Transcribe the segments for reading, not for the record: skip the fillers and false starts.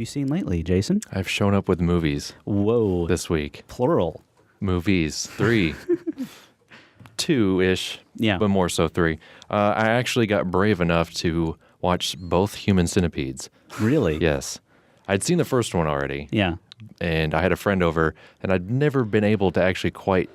have you seen lately, Jason? I've shown up with movies. Whoa. This week. Plural. Movies. 3. 2-ish. Yeah. But more so 3. I actually got brave enough to watch both Human Centipedes. Really? Yes. I'd seen the first one already. Yeah. And I had a friend over, and I'd never been able to actually quite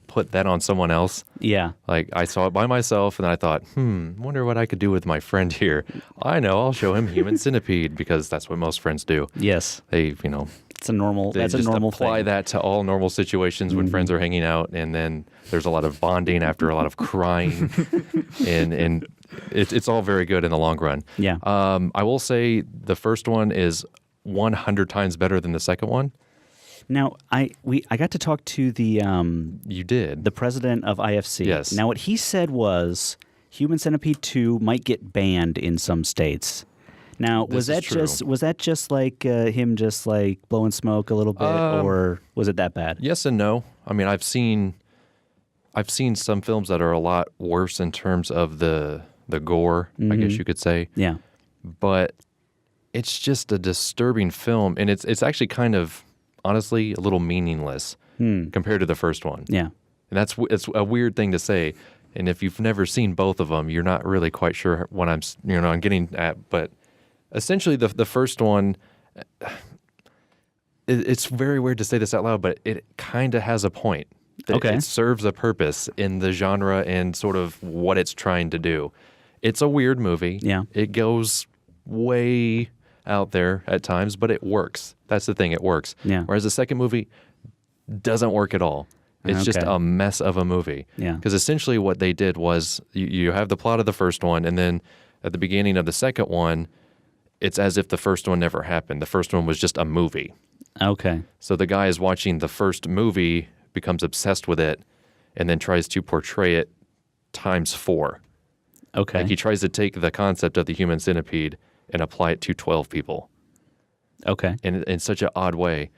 put that on someone else. Yeah. Like, I saw it by myself, and I thought, wonder what I could do with my friend here. I know, I'll show him Human Centipede, because that's what most friends do. Yes. They, It's a normal, they that's a just normal apply thing. that to all normal situations when friends are hanging out, and then there's a lot of bonding after a lot of crying, and it's all very good in the long run. Yeah. I will say the first one is 100 times better than the second one. Now, I got to talk to the You did. the president of IFC. Yes. Now, what he said was Human Centipede 2 might get banned in some states. Now, was This is that true. just like him just like blowing smoke a little bit, or was it that bad? Yes and no. I mean, I've seen some films that are a lot worse in terms of the gore, I guess you could say. Yeah. But it's just a disturbing film, and it's actually kind of, honestly, a little meaningless compared to the first one. Yeah. And it's a weird thing to say. And if you've never seen both of them, you're not really quite sure what I'm getting at. But essentially, the first one, it's very weird to say this out loud, but it kind of has a point. Okay. It serves a purpose in the genre and sort of what it's trying to do. It's a weird movie. Yeah. It goes way out there at times, but it works. That's the thing, it works. Yeah. Whereas the second movie doesn't work at all. It's just Okay. a mess of a movie. Yeah. Because essentially what they did was you have the plot of the first one, and then at the beginning of the second one, it's as if the first one never happened. The first one was just a movie. Okay. So the guy is watching the first movie, becomes obsessed with it, and then tries to portray it times 4. Okay. Like he tries to take the concept of the human centipede and apply it to 12 people Okay. in such an odd way.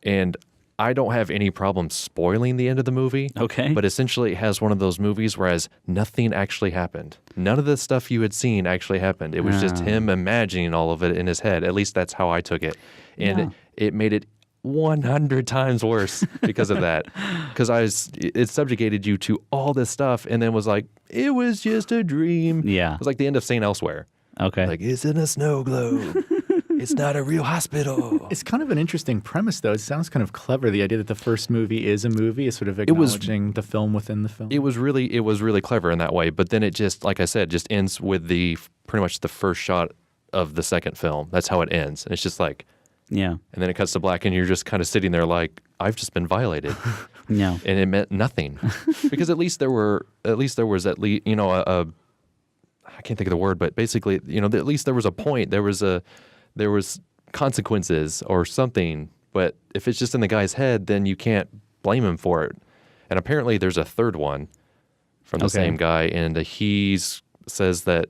And I don't have any problem spoiling the end of the movie. Okay. But essentially it has one of those movies whereas nothing actually happened. None of the stuff you had seen actually happened. It was just him imagining all of it in his head. At least that's how I took it. And Yeah. it made it 100 times worse because of that. Because it subjugated you to all this stuff and then was like, it was just a dream. Yeah. It was like the end of St. Elsewhere. Okay. Like, it's in a snow globe. It's not a real hospital. It's kind of an interesting premise, though. It sounds kind of clever. The idea that the first movie is a movie is sort of acknowledging the film within the film. It was really clever in that way. But then it just, like I said, just ends with pretty much the first shot of the second film. That's how it ends. And it's just like, yeah. and then it cuts to black, and you're just kind of sitting there like, I've just been violated. No. And it meant nothing. Because at least there was I can't think of the word, but basically, at least there was a point. There was consequences or something. But if it's just in the guy's head, then you can't blame him for it. And apparently there's a third one from the same guy, and he says that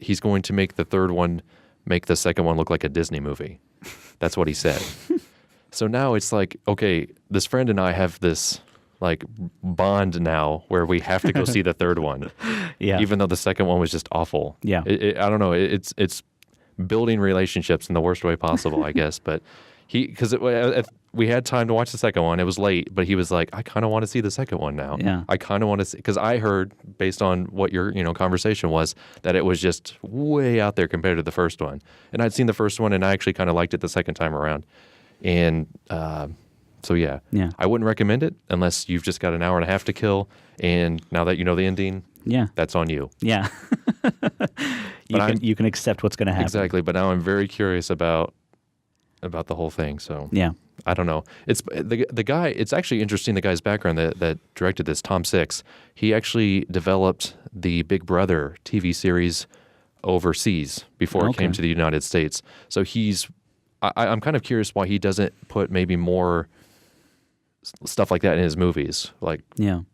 he's going to make the third one make the second one look like a Disney movie. That's what he said. So now it's like, okay, this friend and I have this like bond now where we have to go see the third one. Yeah. Even though the second one was just awful. Yeah. I don't know. It's building relationships in the worst way possible, I guess. But because we had time to watch the second one. It was late, but he was like, I kind of want to see the second one now. Yeah. I kind of want to see, because I heard, based on what your conversation was, that it was just way out there compared to the first one. And I'd seen the first one, and I actually kind of liked it the second time around. And so, yeah, I wouldn't recommend it unless you've just got an hour and a half to kill. And now that you know the ending, that's on you. Yeah. You can accept what's going to happen. Exactly. But now I'm very curious about the whole thing. So yeah, I don't know. It's the guy. It's actually interesting. The guy's background that directed this, Tom Six. He actually developed the Big Brother TV series overseas before it came to the United States. So I'm kind of curious why he doesn't put maybe more stuff like that in his movies, like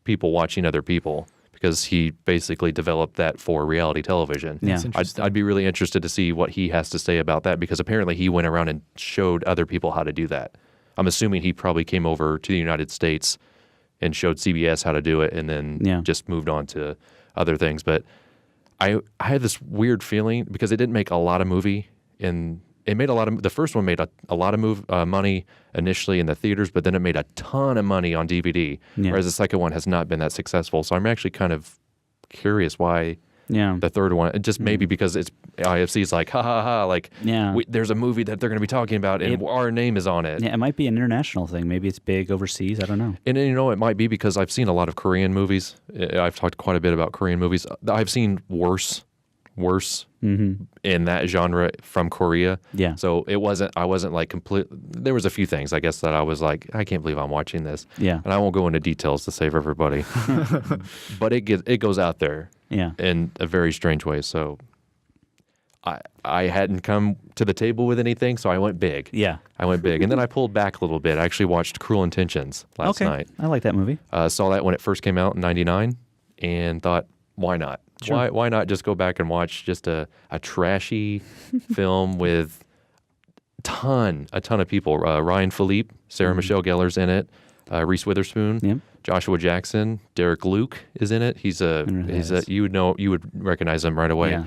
people watching other people, because he basically developed that for reality television. Yeah. I'd be really interested to see what he has to say about that, because apparently he went around and showed other people how to do that. I'm assuming he probably came over to the United States and showed CBS how to do it, and then just moved on to other things. But I had this weird feeling, because it didn't make a lot of money in it made the first one made a lot of money initially in the theaters, but then it made a ton of money on DVD, whereas the second one has not been that successful. So I'm actually kind of curious why the third one, just maybe because it's IFC's like, ha ha ha, like there's a movie that they're going to be talking about and our name is on it. Yeah, it might be an international thing. Maybe it's big overseas. I don't know. And it might be because I've seen a lot of Korean movies. I've talked quite a bit about Korean movies. I've seen worse in that genre from Korea. Yeah. So I wasn't like there was a few things I guess that I was like, I can't believe I'm watching this. Yeah. And I won't go into details to save everybody. But it goes out there in a very strange way. So I hadn't come to the table with anything, so I went big. Yeah. I went big. And then I pulled back a little bit. I actually watched Cruel Intentions last night. I like that movie. Saw that when it first came out in 99 and thought, why not? Sure. Why not just go back and watch just a trashy film with a ton of people. Ryan Philippe, Sarah Michelle Gellar's in it, Reese Witherspoon, Joshua Jackson, Derek Luke is in it. You would recognize him right away.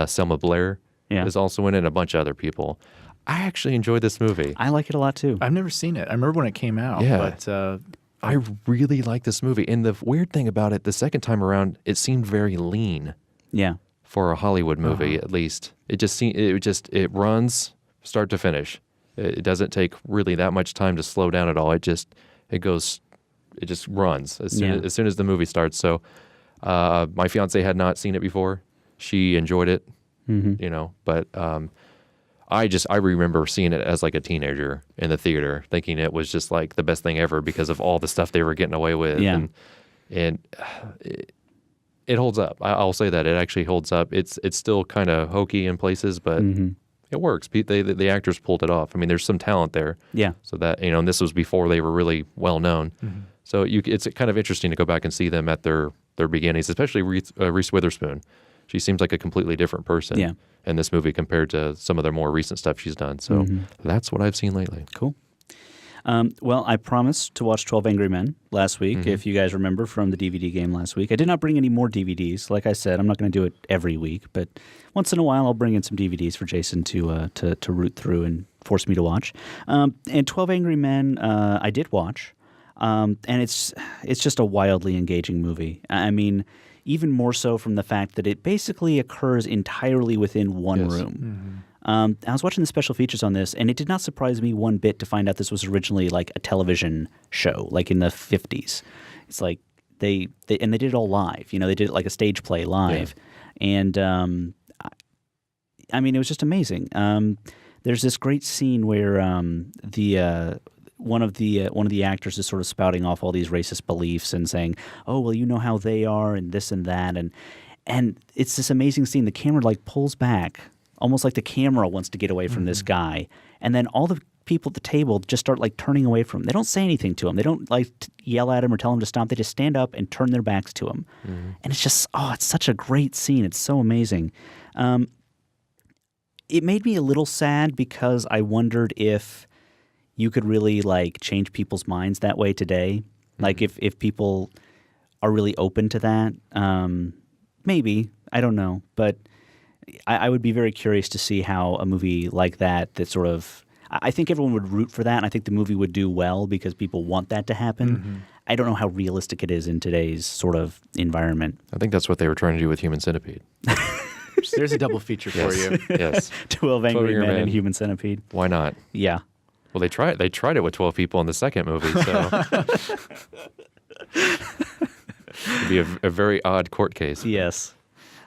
Selma Blair is also in it, and a bunch of other people. I actually enjoyed this movie. I like it a lot too. I've never seen it. I remember when it came out, but I really like this movie. And the weird thing about it, the second time around, it seemed very lean. Yeah. For a Hollywood movie, at least. It runs start to finish. It doesn't take really that much time to slow down at all. It just runs as soon as the movie starts. So my fiance had not seen it before. She enjoyed it, but I remember seeing it as like a teenager in the theater, thinking it was just like the best thing ever because of all the stuff they were getting away with. Yeah. And it holds up. I'll say that it actually holds up. It's still kind of hokey in places, but it works. The actors pulled it off. I mean, there's some talent there. Yeah. So that and this was before they were really well known. So it's kind of interesting to go back and see them at their beginnings, especially Reese Witherspoon. She seems like a completely different person in this movie compared to some of their more recent stuff she's done. So that's what I've seen lately. Cool. Well, I promised to watch 12 Angry Men last week, if you guys remember from the DVD game last week. I did not bring any more DVDs. Like I said, I'm not going to do it every week, but once in a while I'll bring in some DVDs for Jason to root through and force me to watch. And 12 Angry Men I did watch, and it's just a wildly engaging movie. I mean, even more so from the fact that it basically occurs entirely within one room. I was watching the special features on this, and it did not surprise me one bit to find out this was originally like a television show, like in the 50s. It's like they did it all live. They did it like a stage play live, and I mean, it was just amazing. There's this great scene where one of the actors is sort of spouting off all these racist beliefs and saying, "Oh, well, you know how they are, and this and that," and it's this amazing scene. The camera like pulls back, almost like the camera wants to get away from this guy, and then all the people at the table just start like turning away from him. They don't say anything to him. They don't like yell at him or tell him to stop. They just stand up and turn their backs to him, and it's just it's such a great scene. It's so amazing. It made me a little sad because I wondered if you could really like change people's minds that way today. Like if people are really open to that, maybe, I don't know. But I would be very curious to see how a movie like that sort of, I think everyone would root for that. And I think the movie would do well because people want that to happen. I don't know how realistic it is in today's sort of environment. I think that's what they were trying to do with Human Centipede. There's a double feature for you. Yes. 12 Angry Men and Human Centipede. Why not? Yeah. Well, they tried it with 12 people in the second movie, so it'd be a very odd court case. Yes.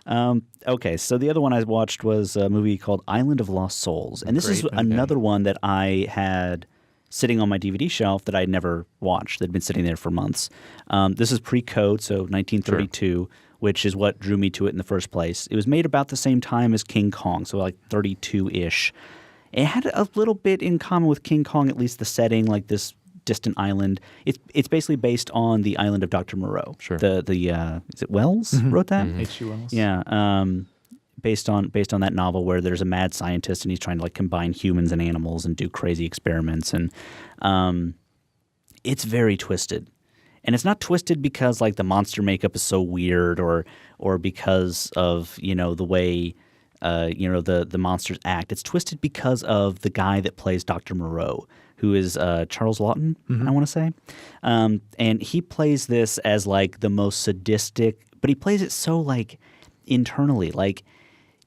Okay, so the other one I watched was a movie called Island of Lost Souls, and this is another one that I had sitting on my DVD shelf that I had never watched. That had been sitting there for months. This is pre-code, so 1932. Which is what drew me to it in the first place. It was made about the same time as King Kong, so like 32-ish. It had a little bit in common with King Kong, at least the setting, like this distant island. It's basically based on the island of Dr. Moreau. Sure. Is it Wells wrote that? H.G. Wells. Yeah. Based on that novel where there's a mad scientist and he's trying to like combine humans and animals and do crazy experiments, and it's very twisted. And it's not twisted because like the monster makeup is so weird or because of, the way the monsters act. It's twisted because of the guy that plays Dr. Moreau, who is Charles Lawton, I want to say. And he plays this as like the most sadistic, but he plays it so like internally. Like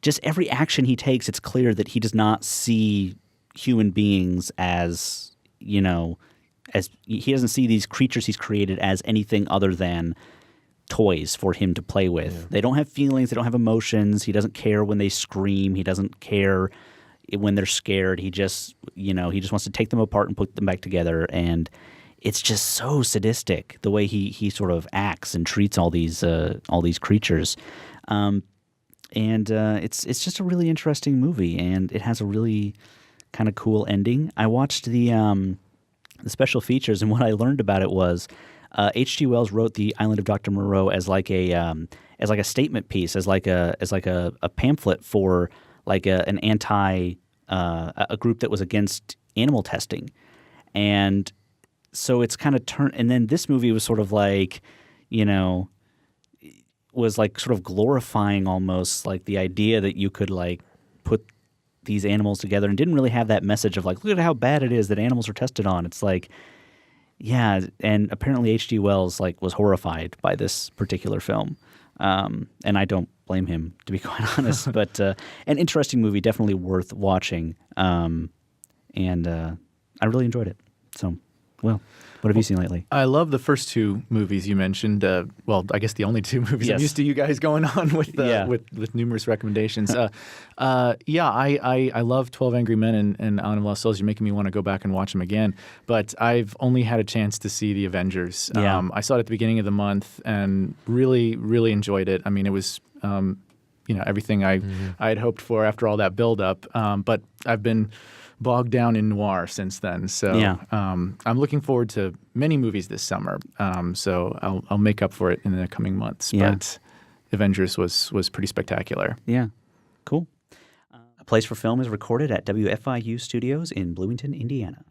just every action he takes, it's clear that he does not see human beings as, as he doesn't see these creatures he's created as anything other than toys for him to play with. Yeah. They don't have feelings. They don't have emotions. He doesn't care when they scream. He doesn't care when they're scared. He just wants to take them apart and put them back together. And it's just so sadistic the way he sort of acts and treats all these creatures. It's just a really interesting movie, and it has a really kind of cool ending. I watched the special features, and what I learned about it was H.G. Wells wrote The Island of Dr. Moreau as like a statement piece, as like a pamphlet for like an a group that was against animal testing, and so it's kind of turned. And then this movie was sort of like, was like sort of glorifying almost like the idea that you could like put these animals together, and didn't really have that message of like, look at how bad it is that animals are tested on. It's like, yeah, and apparently H.G. Wells like was horrified by this particular film, and I don't blame him, to be quite honest. But an interesting movie, definitely worth watching, and I really enjoyed it. So, well, what have you seen lately? I love the first two movies you mentioned. Well, I guess the only two movies. Yes. I'm used to you guys going on with with numerous recommendations. I love 12 Angry Men and Island of Lost Souls. You're making me want to go back and watch them again. But I've only had a chance to see The Avengers. I saw it at the beginning of the month and really, really enjoyed it. I mean, it was everything I had hoped for after all that buildup. But I've been bogged down in noir since then. So I'm looking forward to many movies this summer. So I'll make up for it in the coming months. Yeah. But Avengers was pretty spectacular. Yeah. Cool. A Place for Film is recorded at WFIU Studios in Bloomington, Indiana.